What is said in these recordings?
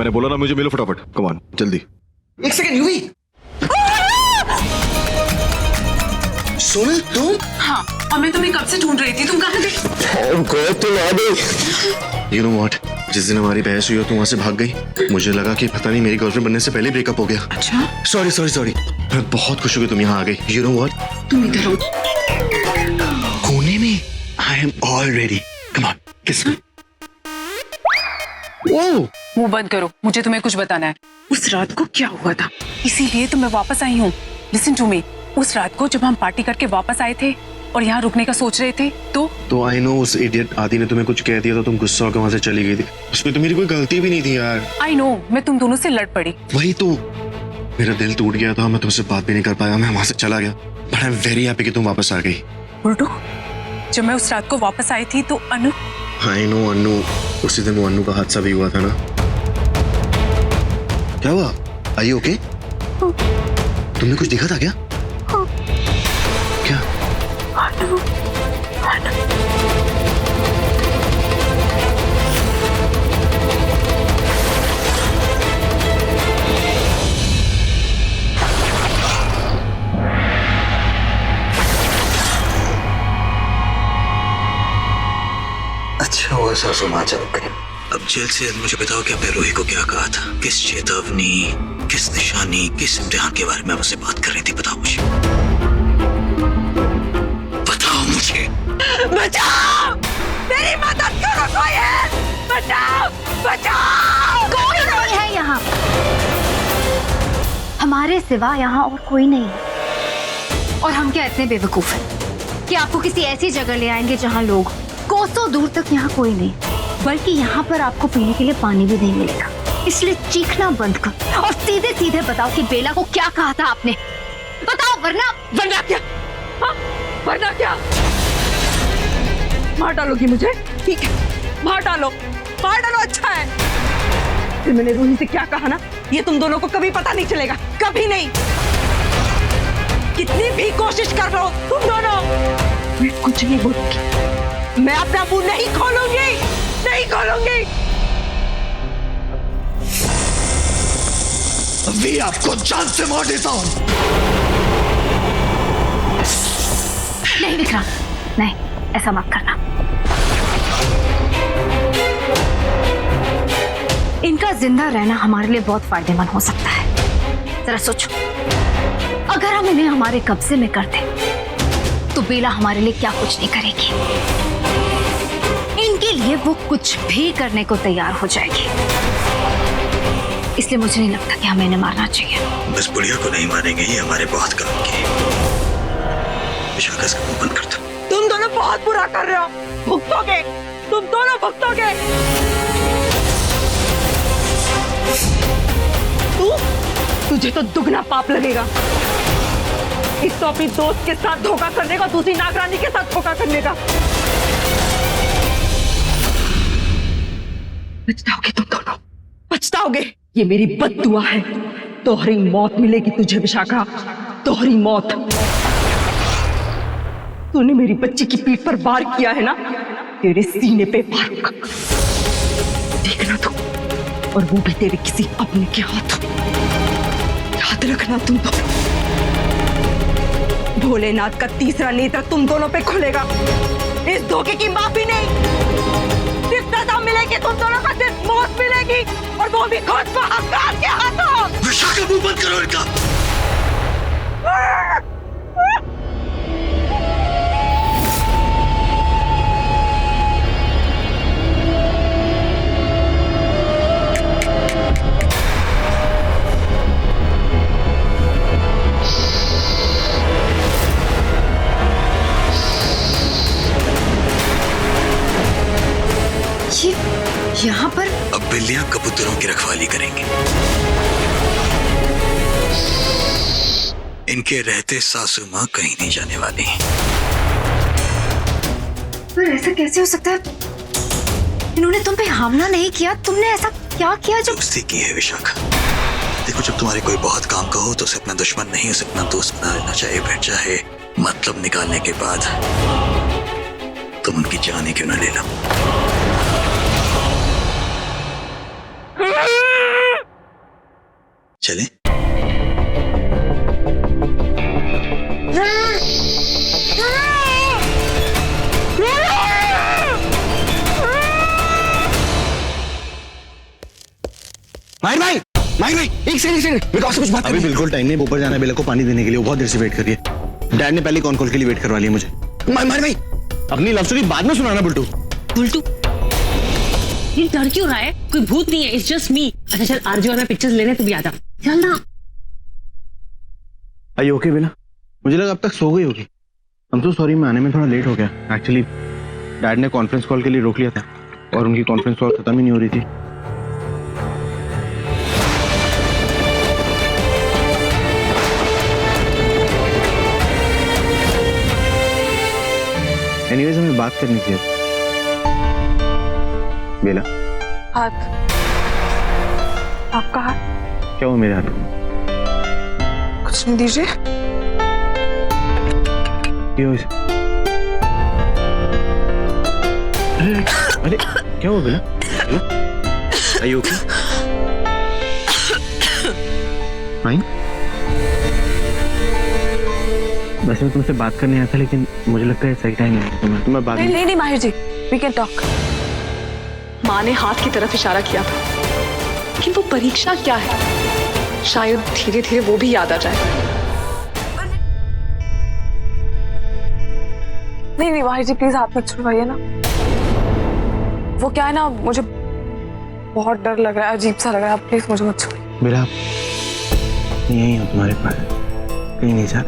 मैंने बोला ना मुझे मिलो फटाफट, कम ऑन जल्दी। एक सेकंड यूवी। सोनल तुम? हाँ, और मैं तुम्हें कब से ढूंढ रही थी, तुम कहाँ थे? यू नो व्हाट, जिस दिन हमारी बहस हुई हो तुम वहां से भाग गई। मुझे लगा कि पता नहीं मेरी गर्लफ्रेंड बनने से पहले ब्रेकअप हो गया। अच्छा? सॉरी सॉरी सॉरी, मैं बहुत खुश हूँ कि तुम यहाँ आ गई। यू नो व्हाट, तुम इधर हो। कोने में। I am all ready, come on किस मी। ओह, मुंह बंद करो, मुझे तुम्हें कुछ बताना है। उस रात को क्या हुआ था, इसीलिए तो मैं वापस आई हूँ। लिसन टू मी, उस रात को जब हम पार्टी करके वापस आए थे और यहाँ रुकने का सोच रहे थे तो आई नो उस इडियट आदि ने तुम्हें कुछ कह दिया तो तुम गुस्सा होकर वहां से चली गई थी। उसमें तो मेरी कोई गलती भी नहीं थी यार। आई नो, मैं तुम दोनों से लड़ पड़ी। वही तो, मेरा दिल टूट गया था, मैं तुमसे बात भी नहीं कर पाया, मैं वहां से चला गया। But I am very happy कि तुम वापस आ गई। उल्टू, जब मैं उस रात को वापस आई थी तो अनु। आई नो अनु, उसी दिन वो अनु का हादसा भी हुआ था ना। क्या हुआ? Are you okay? तुमने कुछ देखा था क्या? क्या? अनु, अनु। अच्छा हुआ सासू माँ चल गई। अब जल्द से जल्द मुझे बताओ कि आपने रूही को क्या कहा था? किस चेतावनी, किस निशानी, किस इम्तिहान के बारे में आप उससे बात कर रही थी? बताओ मुझे, बताओ मुझे। बचाओ, मेरी मदद करो, कोई है? बचाओ, बचाओ। कोई नहीं है यहाँ, हमारे सिवा यहाँ और कोई नहीं है। और हम क्या इतने बेवकूफ हैं कि आपको किसी ऐसी जगह ले आएंगे जहाँ लोग कोसों दूर तक यहाँ कोई नहीं, बल्कि यहाँ पर आपको पीने के लिए पानी भी नहीं मिलेगा। इसलिए चीखना बंद कर और सीधे सीधे बताओ कि बेला को क्या कहा था आपने। बताओ, वरना क्या? हाँ? वरना क्या? मार डालोगी मुझे? ठीक है, मार डालो, अच्छा है। फिर मैंने रूही से क्या कहा ना, ये तुम दोनों को कभी पता नहीं चलेगा, कभी नहीं। कितनी भी कोशिश कर लो तुम दोनों, मैं कुछ नहीं बोलूंगी, मैं अपना मुंह नहीं खोलूंगी, नहीं खोलूंगी। अभी आपको जान से मार देता हूं। नहीं विक्रांत, नहीं, ऐसा मत करना। इनका जिंदा रहना हमारे लिए बहुत फायदेमंद हो सकता है। जरा सोचो, अगर हम इन्हें हमारे कब्जे में करते तो बेला हमारे लिए क्या कुछ नहीं करेगी। इनके लिए वो कुछ भी करने को तैयार हो जाएगी। इसलिए मुझे नहीं लगता कि हमें इन्हें मारना चाहिए। बस बुढ़िया को नहीं मारेंगे, ये हमारे बहुत काम की। विशाखा इसका मुंह बंद कर दो। तुम दोनों बहुत बुरा कर रहे हो, भुगतोगे, तुम दोनों भुगतोगे। तुझे तो दुगना पाप लगेगा। एक तो अपनी दोस्त के साथ धोखा करने का, दूसरी नागरानी के साथ धोखा करने का। पछताओगे तुम दोनों, पछताओगे। ये मेरी बद्दुआ है, तोहरी मौत मिलेगी तुझे विशाखा, तोहरी मौत। तूने मेरी बच्ची की पीठ पर वार किया है ना, तेरे सीने पे वार होगा, देखना तू, और वो भी तेरे किसी अपने के हाथ। याद रखना तुम दोनों, भोलेनाथ का तीसरा नेत्र तुम दोनों पे खुलेगा। इस धोखे की माफी नहीं, सिर्फ सजा मिलेगी तुम दोनों का, सिर्फ मौत मिलेगी, और वो भी खुद महाकाल के हाथों। विशाखा मुंह बंद करो इनका। यहाँ पर अब बिल्लियां कबूतरों की रखवाली करेंगी। इनके रहते सासू माँ कहीं नहीं जाने वाली। पर ऐसा कैसे हो सकता है? इन्होंने तुम पे हमला नहीं किया, तुमने ऐसा क्या किया जो? दोस्ती की है विशाखा। देखो, जब तुम्हारे कोई बहुत काम का हो तो उसे अपना दुश्मन नहीं, उसे अपना दोस्त बना लेना चाहिए। फिर चाहे मतलब निकालने के बाद तुम उनकी जान ही क्यों ना ले लो। माहिर भाई, एक सेकंड मेरे को आपसे कुछ बात अभी बिल्कुल टाइम नहीं, ऊपर जाना है बेला को पानी देने के लिए, वो बहुत देर से वेट कर रही है। डैड ने पहले कॉन कॉल के लिए वेट करवा लिया मुझे। माहिर भाई, अपनी लव स्टोरी बाद में सुनाना बुल्टू। बुल्टू ये डर क्यों रहा है? कोई भूत नहीं है, इट्स जस्ट मी। अच्छा चल आरजू और मैं पिक्चर्स लेने, तू भी आ जा। चल ना। आई ओके बेला? मुझे लगा अब तक सो गई होगी। I'm so sorry, मैं आने में थोड़ा लेट हो गया। एक्चुअली डैड ने कॉन्फ्रेंस कॉल के लिए रोक लिया था और उनकी कॉन्फ्रेंस कॉल खत्म ही नहीं हो रही थी। एनीवेज हमें बात करनी थी। बेला, हाथ, आपका हाथ क्या हुआ मेरे हाथ को? कुछ नहीं, दीजिए। क्या हुआ इसे? अरे क्या हुआ बेला? Are you okay? फाइन। वैसे मैं तुमसे बात करने आया था, लेकिन मुझे लगता है सही टाइम है। तुम्हें बात नहीं नहीं माहिर जी, वी कैन टॉक। माँ ने हाथ की तरफ इशारा किया था, लेकिन वो परीक्षा क्या है, शायद धीरे धीरे वो भी याद आ जाए। नहीं नहीं माहिर जी, प्लीज हाथ मत छुड़वाइए ना। वो क्या है ना, मुझे बहुत डर लग रहा है, अजीब सा लग रहा है। आप प्लीज मुझे मत छुड़िए। मेरा यही हो तुम्हारे पास, कहीं नहीं जा।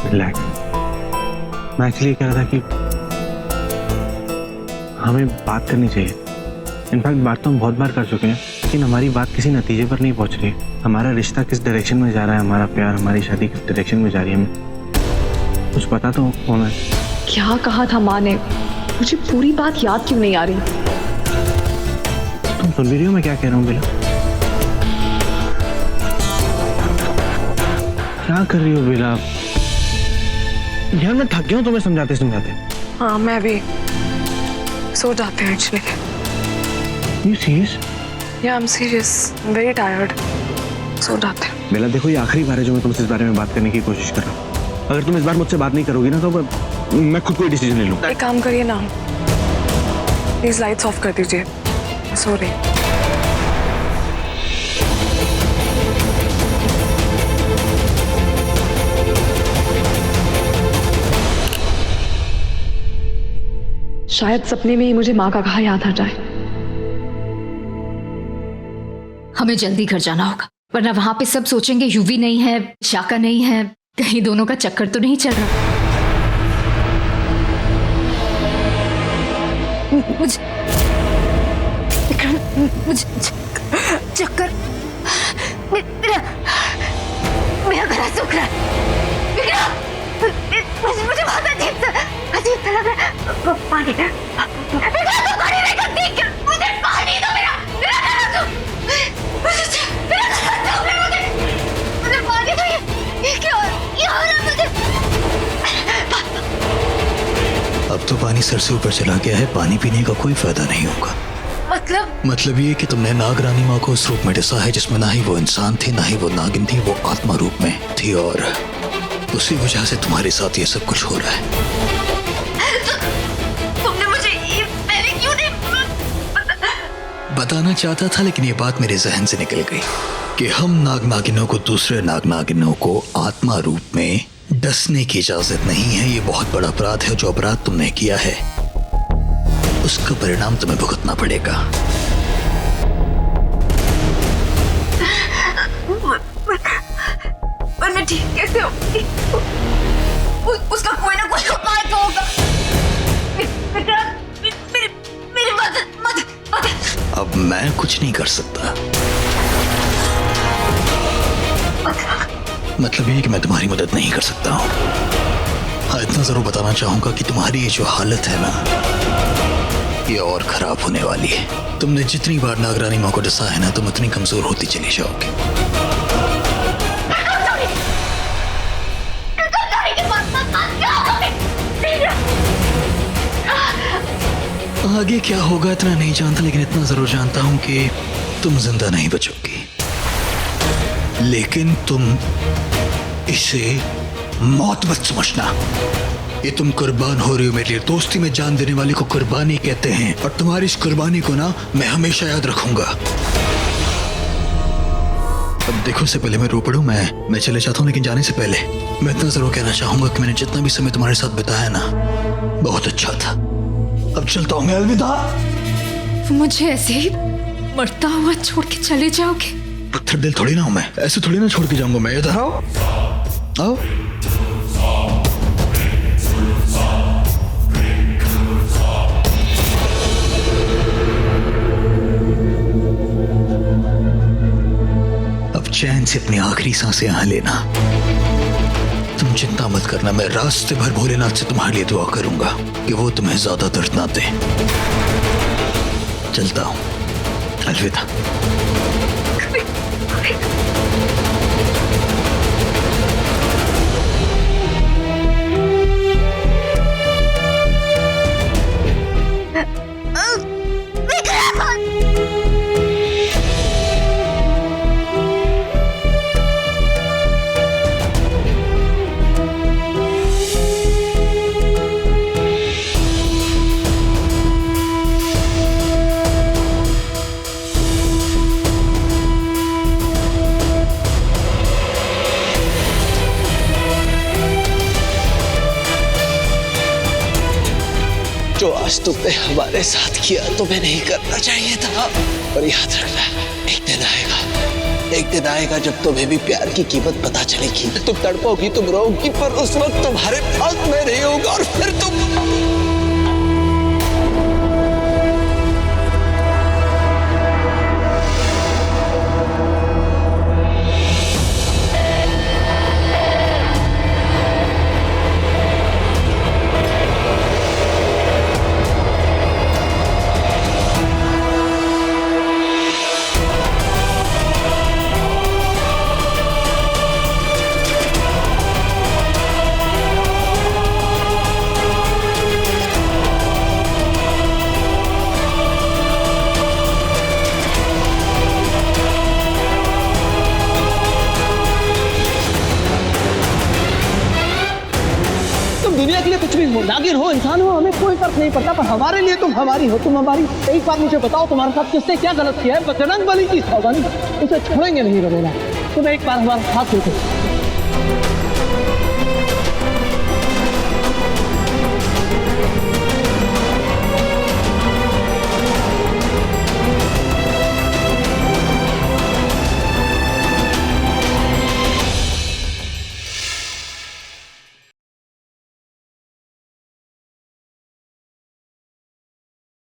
रिलैक्स। मैं एक्चुअली कह रहा था कि हमें बात करनी चाहिए। इनफैक्ट बात तो हम बहुत बार कर चुके हैं, लेकिन हमारी बात किसी नतीजे पर नहीं पहुंच रही। हमारा रिश्ता किस डायरेक्शन में जा रहा है, हमारा प्यार, हमारी शादी किस डायरेक्शन में जा रही है, हमें कुछ पता तो होना है। क्या कहा था माँ ने? मुझे पूरी बात याद क्यों नहीं आ रही? तुम सुन भी रही हो मैं क्या कह रहा हूँ बेला? क्या कर रही हो बेला? यार मैं थक गया हूँ तुम्हें समझाते समझाते। हाँ मैं भी, सो जाते हैं एक्चुअली। You serious? या I am serious, very tired, सो जाते हैं। बेला देखो, ये आखिरी बार है जो मैं तुमसे इस बारे में बात करने की कोशिश कर रहा हूँ। अगर तुम इस बार मुझसे बात नहीं करोगी ना, तो मैं खुद कोई डिसीजन ले लूँ। एक काम करिए ना, प्लीज लाइट्स ऑफ कर दीजिए, सो रही। शायद सपने में ही मुझे माँ का कहा याद आ जाए। हमें जल्दी घर जाना होगा, वरना वहां पे सब सोचेंगे युवी नहीं है, शाका नहीं है, कहीं दोनों का चक्कर तो नहीं चल रहा। मुझे चक्कर, मेरा गला सूख रहा है। मुझे बहुत अजीब सा लग रहा है। पानी नहीं करती क्या? मुझे पानी दो, मेरा गला मुझे पानी दो। ये क्या हो रहा मुझे? अब तो पानी सर से ऊपर चला गया है, पानी पीने का कोई फायदा नहीं होगा। मतलब ये कि तुमने नागरानी माँ को उस रूप में डसा है जिसमें ना ही वो इंसान थी, ना ही वो नागिन थी, वो आत्मा रूप में थी, और उसी वजह से तुम्हारे साथ ये सब कुछ हो रहा है। तुमने मुझे ये पहले क्यों नहीं बताना चाहता था, लेकिन ये बात मेरे जहन से निकल गई कि हम नाग नागिनों को दूसरे नाग नागिनों को आत्मा रूप में डसने की इजाजत नहीं है। ये बहुत बड़ा अपराध है। जो अपराध तुमने किया है उसका परिणाम तुम्हें भुगतना पड़ेगा। पर मैं ठीक कैसे होगी? उसका कोई ना कोई उपाय तो होगा। मेरी मदद। अब मैं कुछ नहीं कर सकता। मतलब ये कि मैं तुम्हारी मदद नहीं कर सकता हूँ। हाँ, इतना जरूर बताना चाहूंगा कि तुम्हारी ये जो हालत है ना, ये और खराब होने वाली है। तुमने जितनी बार नागरानी माँ को डसा है ना, तुम उतनी कमजोर होती चली जाओगे। आगे क्या होगा इतना नहीं जानता, लेकिन इतना जरूर जानता हूं कि तुम जिंदा नहीं बचोगी, लेकिन तुम इसे मौत मत समझना। ये तुम कुर्बान हो रही हो मेरे लिए। दोस्ती में जान देने वाले को कुर्बानी कहते हैं, और तुम्हारी इस कुर्बानी को ना मैं हमेशा याद रखूंगा। अब देखो, से पहले मैं रो पड़ूं, मैं चले जाता हूँ, लेकिन जाने से पहले मैं इतना जरूर कहना चाहूंगा कि मैंने जितना भी समय तुम्हारे साथ बिताया ना, बहुत अच्छा था। अब चलता हूँ मैं, अलविदा। मुझे ऐसे ही मरता हुआ छोड़ के चले जाओगे? पत्थर दिल थोड़ी ना हूं मैं, ऐसे थोड़ी ना छोड़ के जाऊंगा मैं। इधर आओ, आओ। अब चैन से अपनी आखिरी सांसें यहाँ लेना। तुम चिंता मत करना, मैं रास्ते भर भोलेनाथ से तुम्हारे लिए दुआ करूंगा कि वो तुम्हें ज्यादा दर्द ना दे। चलता हूं, अलविदा। जो आज तुमने हमारे साथ किया तुम्हें नहीं करना चाहिए था। पर याद रखना, एक दिन आएगा जब तुम्हें भी प्यार की कीमत पता चलेगी। तुम तड़पोगी, तुम रोगी, पर उस वक्त तुम्हारे पास में नहीं होगा और फिर तुम दुनिया के लिए कुछ भी हो, नागिन हो, इंसान हो, हमें कोई फर्क नहीं पड़ता, पर हमारे लिए तुम हमारी हो, तुम हमारी। एक बार मुझे बताओ, तुम्हारे साथ किसने क्या गलत किया है? बजरंग बली की सौगंध, उसे छोड़ेंगे नहीं रमोला। तुम एक बार हमारा हाथ देखो।